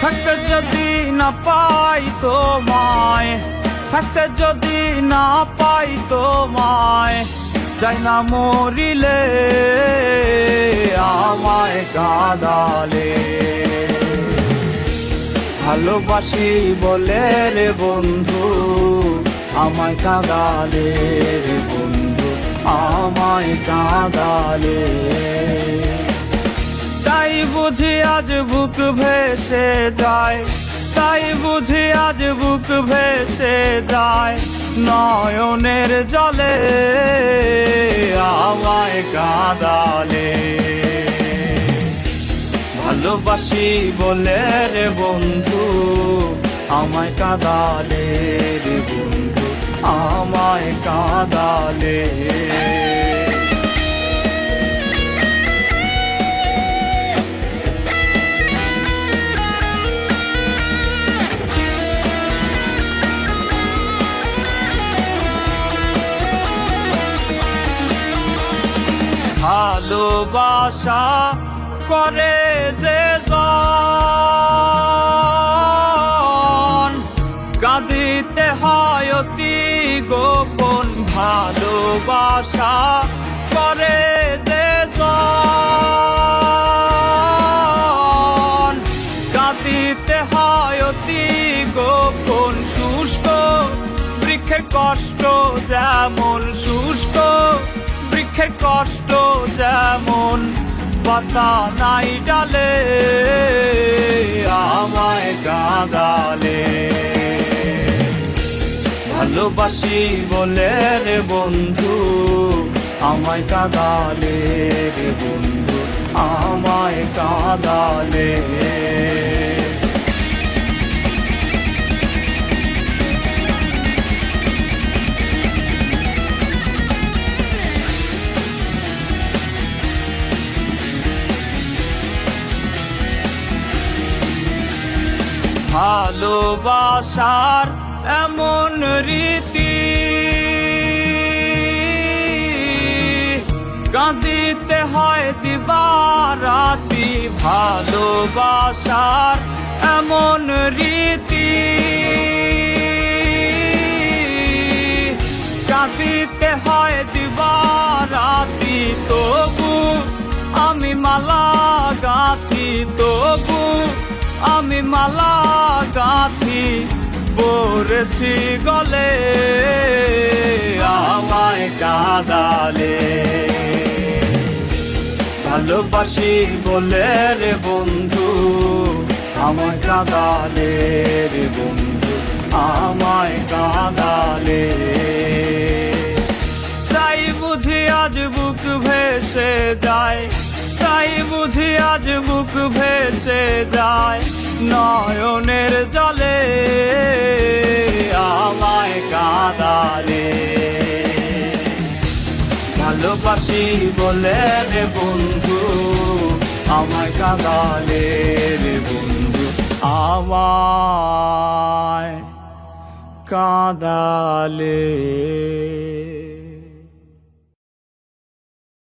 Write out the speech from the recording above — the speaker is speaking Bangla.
থাকতে যদি না পাই তোমায়, থাকতে যদি না পাই তোমায়, চাই না মরিলে আমায় কাঁদালে। ভালোবাসি বলে রে বন্ধু আমায় কাঁদালে রে বন্ধু, আমায় কাঁদালে। তাই বুঝি আজ বুক ভেসে যায়, তাই বুঝি আজ বুক ভেসে যায়, নয়নের জলে আমায় কাঁদালে। ভালোবাসি বলে রে বন্ধু আমায় কাঁদালে রে বন্ধু, আমায় কাঁদালে। ভালোবাসা করে যে জন, কাঁদিতে হয় অতি গোপন। ভালোবাসা করে যে জন, কাঁদিতে হয় অতি গোপন। শুষ্ক বৃক্ষের কষ্ট যেমন, শুষ্ক বৃক্ষের কষ্ট যেমন, পাতা নাই ডালে আমায় কাঁদালে। ভালোবাসি বলে রে বন্ধু আমায় কাঁদালে রে বন্ধু, আমায় কাঁদালে। ভালোবাসার এমন রীতি, কাঁদিতে হয় দিবারাতি। ভালোবাসার এমন রীতি, কাঁদিতে হয় দিবারাতি। তবু আমি মালা গাঁথি, তবু আমি মালা গাঁথি, পরেছি গলে আমায় কাঁদালে। ভালোবাসি বলে রে বন্ধু আমায় কাঁদালে রে বন্ধু, আমায় কাঁদালে। তাই বুঝি আজ বুক ভেসে যায়, তাই বুঝি আজ বুক ভেসে যায়, নয়নের জলে আমায় কাঁদালে। ভালোবাসি বলে রে বন্ধু আমায় কাঁদালে রে বন্ধু, আমায় কাঁদালে।